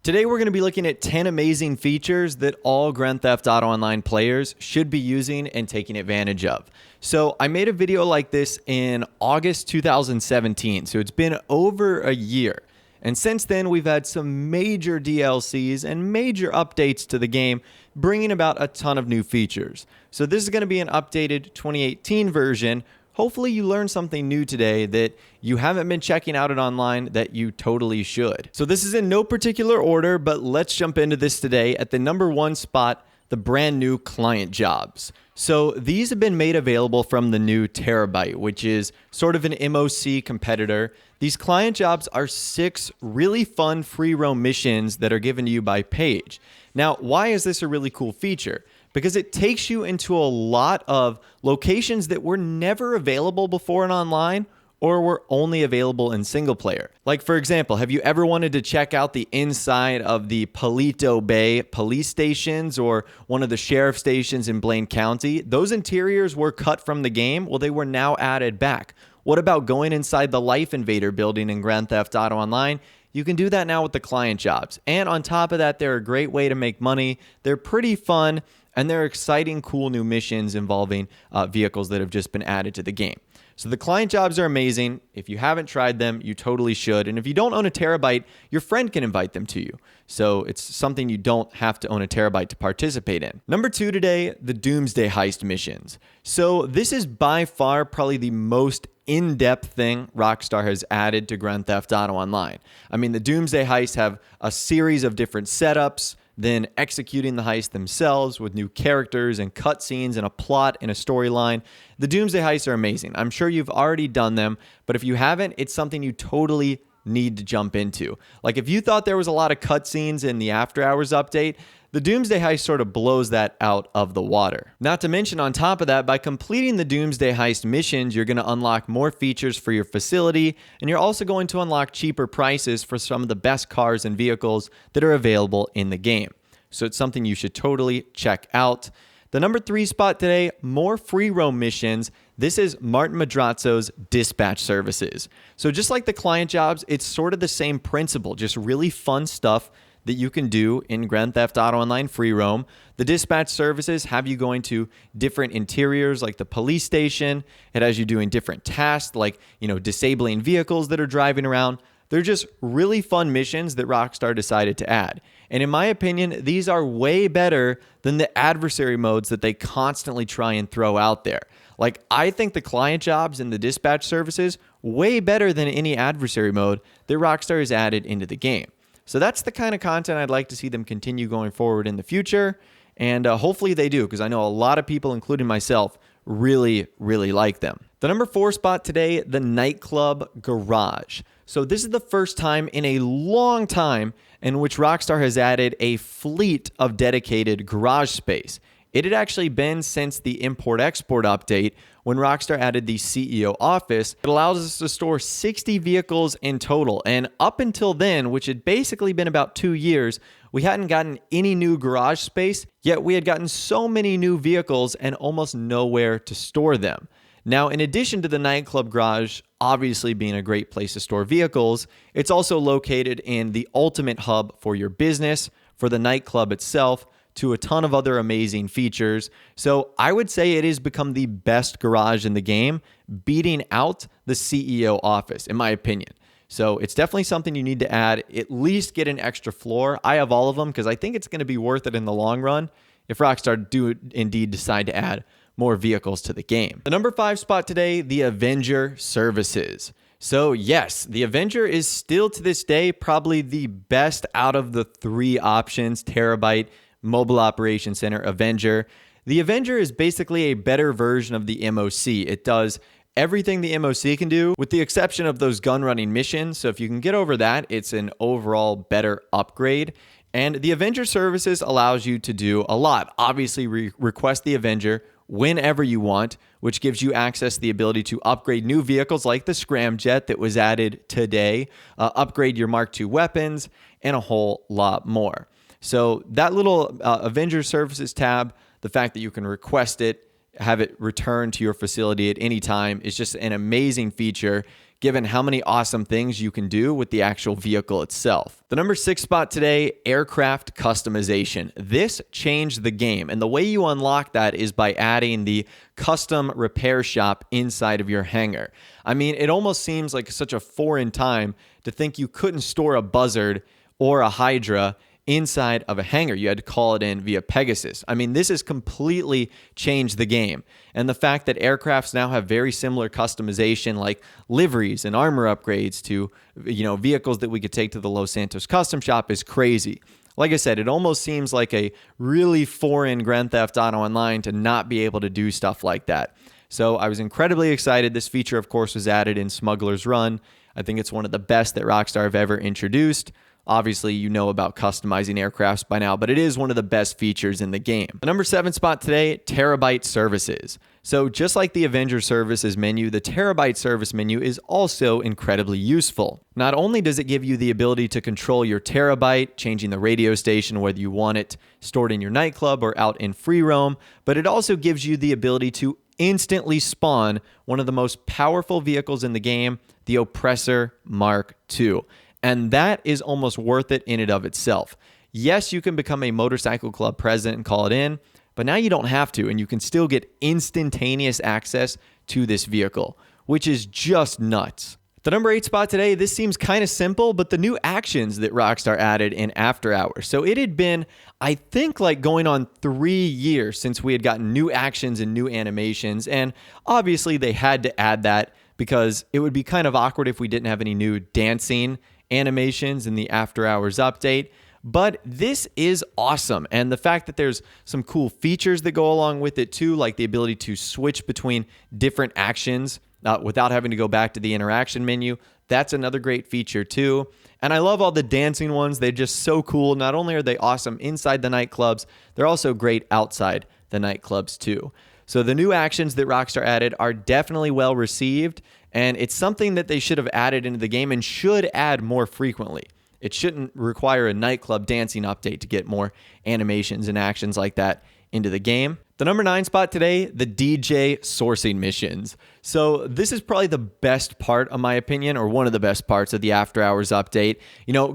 Today we're going to be looking at 10 amazing features that all Grand Theft Auto Online players should be using and taking advantage of. So I made a video like this in August 2017, so it's been over a year. And since then, we've had some major DLCs and major updates to the game, bringing about a ton of new features. So this is going to be an updated 2018 version. Hopefully you learned something new today that you haven't been checking out online that you totally should. So this is in no particular order, but let's jump into this today. At the number 1 spot, the brand new client jobs. So these have been made available from the new Terabyte, which is sort of an MOC competitor. These client jobs are 6 really fun free roam missions that are given to you by Paige. Now, why is this a really cool feature? Because it takes you into a lot of locations that were never available before in online or were only available in single player. Like, for example, have you ever wanted to check out the inside of the Paleto Bay police stations or one of the sheriff stations in Blaine County? Those interiors were cut from the game. Well, they were now added back. What about going inside the Life Invader building in Grand Theft Auto Online? You can do that now with the client jobs. And on top of that, they're a great way to make money. They're pretty fun. And they're exciting, cool new missions involving vehicles that have just been added to the game. So the client jobs are amazing. If you haven't tried them, you totally should. And if you don't own a Terabyte, your friend can invite them to you. So it's something you don't have to own a Terabyte to participate in. Number 2 today, the Doomsday Heist missions. So this is by far probably the most in-depth thing Rockstar has added to Grand Theft Auto Online. I mean, the Doomsday Heists have a series of different setups, then executing the heist themselves with new characters and cutscenes and a plot and a storyline. The Doomsday Heists are amazing. I'm sure you've already done them, but if you haven't, it's something you totally need to jump into. Like, if you thought there was a lot of cutscenes in the After Hours update, the Doomsday Heist sort of blows that out of the water. Not to mention, on top of that, by completing the Doomsday Heist missions, you're going to unlock more features for your facility, and you're also going to unlock cheaper prices for some of the best cars and vehicles that are available in the game. So it's something you should totally check out. The number 3 spot today, more free roam missions. This is Martin Madrazo's Dispatch Services. So just like the client jobs, it's sort of the same principle, just really fun stuff that you can do in Grand Theft Auto Online free roam. The Dispatch Services have you going to different interiors like the police station. It has you doing different tasks like, disabling vehicles that are driving around. They're just really fun missions that Rockstar decided to add. And in my opinion, these are way better than the adversary modes that they constantly try and throw out there. Like, I think the client jobs and the Dispatch Services way better than any adversary mode that Rockstar has added into the game. So that's the kind of content I'd like to see them continue going forward in the future. And hopefully they do, because I know a lot of people, including myself, really, really like them. The number 4 spot today, the Nightclub Garage. So this is the first time in a long time in which Rockstar has added a fleet of dedicated garage space. It had actually been since the Import-Export update when Rockstar added the CEO office. It allows us to store 60 vehicles in total. And up until then, which had basically been about 2 years, we hadn't gotten any new garage space, yet we had gotten so many new vehicles and almost nowhere to store them. Now, in addition to the Nightclub Garage obviously being a great place to store vehicles, it's also located in the ultimate hub for your business, for the nightclub itself, to a ton of other amazing features. So I would say it has become the best garage in the game, beating out the CEO office, in my opinion. So it's definitely something you need to add, at least get an extra floor. I have all of them because I think it's going to be worth it in the long run if Rockstar do indeed decide to add more vehicles to the game. The number 5 spot today, the Avenger Services. So yes, the Avenger is still to this day probably the best out of the 3 options: Terabyte, Mobile Operations Center, Avenger. The Avenger is basically a better version of the MOC. It does everything the MOC can do, with the exception of those gun running missions. So if you can get over that, it's an overall better upgrade. And the Avenger Services allows you to do a lot. Obviously, request the Avenger whenever you want, which gives you access to the ability to upgrade new vehicles like the Scramjet that was added today, upgrade your Mark II weapons, and a whole lot more. So that little Avenger Services tab, the fact that you can request it, have it returned to your facility at any time, is just an amazing feature. given how many awesome things you can do with the actual vehicle itself. The number 6 spot today, aircraft customization. This changed the game, and the way you unlock that is by adding the custom repair shop inside of your hangar. I mean, it almost seems like such a foreign time to think you couldn't store a Buzzard or a Hydra inside of a hangar. You had to call it in via Pegasus. I mean, this has completely changed the game. And the fact that aircrafts now have very similar customization, like liveries and armor upgrades to, vehicles that we could take to the Los Santos custom shop, is crazy. Like I said, it almost seems like a really foreign Grand Theft Auto Online to not be able to do stuff like that. So I was incredibly excited. This feature, of course, was added in Smuggler's Run. I think it's one of the best that Rockstar have ever introduced. Obviously, you know about customizing aircrafts by now, but it is one of the best features in the game. The number 7 spot today, Terabyte Services. So just like the Avenger Services menu, the Terabyte Service menu is also incredibly useful. Not only does it give you the ability to control your Terabyte, changing the radio station whether you want it stored in your nightclub or out in free roam, but it also gives you the ability to instantly spawn one of the most powerful vehicles in the game, the Oppressor Mark II. And that is almost worth it in and of itself. Yes, you can become a motorcycle club president and call it in, but now you don't have to, and you can still get instantaneous access to this vehicle, which is just nuts. The number 8 spot today, this seems kind of simple, but the new actions that Rockstar added in After Hours. So it had been, I think, like going on 3 years since we had gotten new actions and new animations, and obviously they had to add that because it would be kind of awkward if we didn't have any new dancing animations in the After Hours update. But this is awesome, and the fact that there's some cool features that go along with it too, like the ability to switch between different actions without having to go back to the interaction menu, that's another great feature too. And I love all the dancing ones. They're just so cool. Not only are they awesome inside the nightclubs, they're also great outside the nightclubs too. So the new actions that Rockstar added are definitely well received, and it's something that they should have added into the game and should add more frequently. It shouldn't require a nightclub dancing update to get more animations and actions like that into the game. The number 9 spot today, the DJ sourcing missions. So this is probably the best part, of my opinion, or one of the best parts of the After Hours update.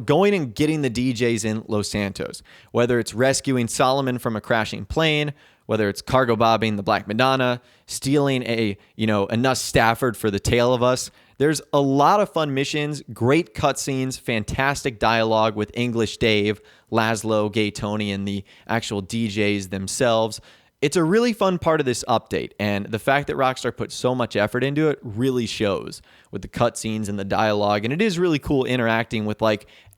Going and getting the DJs in Los Santos, whether it's rescuing Solomon from a crashing plane, whether it's cargo bobbing the Black Madonna, stealing a Nuss Stafford for the Tale of Us. There's a lot of fun missions, great cutscenes, fantastic dialogue with English Dave, Laszlo, Gay Tony, and the actual DJs themselves. It's a really fun part of this update, and the fact that Rockstar put so much effort into it really shows with the cutscenes and the dialogue, and it is really cool interacting with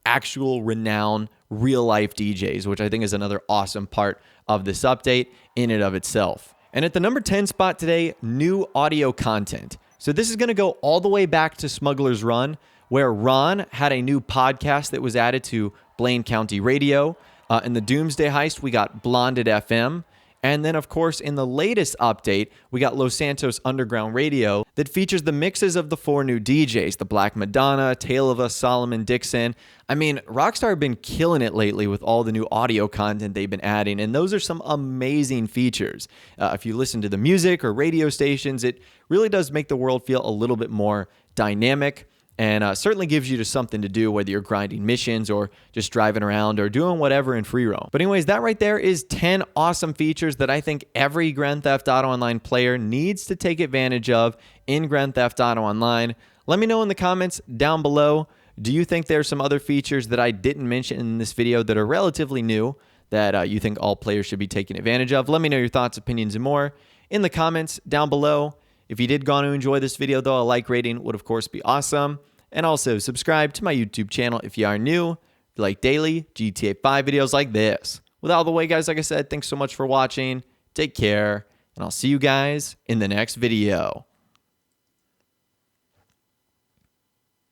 actual renowned real-life DJs, which I think is another awesome part of this update in and of itself. And at the number 10 spot today, new audio content. So this is going to go all the way back to Smuggler's Run, where Ron had a new podcast that was added to Blaine County Radio. In the Doomsday Heist, we got Blonded FM. And then, of course, in the latest update, we got Los Santos Underground Radio that features the mixes of the 4 new DJs, the Black Madonna, Tale of Us, Solomon Dixon. I mean, Rockstar have been killing it lately with all the new audio content they've been adding, and those are some amazing features. If you listen to the music or radio stations, it really does make the world feel a little bit more dynamic. And certainly gives you just something to do, whether you're grinding missions or just driving around or doing whatever in free roam. But anyways, that right there is 10 awesome features that I think every Grand Theft Auto Online player needs to take advantage of in Grand Theft Auto Online. Let me know in the comments down below. Do you think there's some other features that I didn't mention in this video that are relatively new that you think all players should be taking advantage of? Let me know your thoughts, opinions, and more in the comments down below. If you did go on to enjoy this video, though, a like rating would, of course, be awesome. And also subscribe to my YouTube channel if you are new. If you like daily GTA 5 videos like this. With all the way, guys, like I said, thanks so much for watching. Take care, and I'll see you guys in the next video.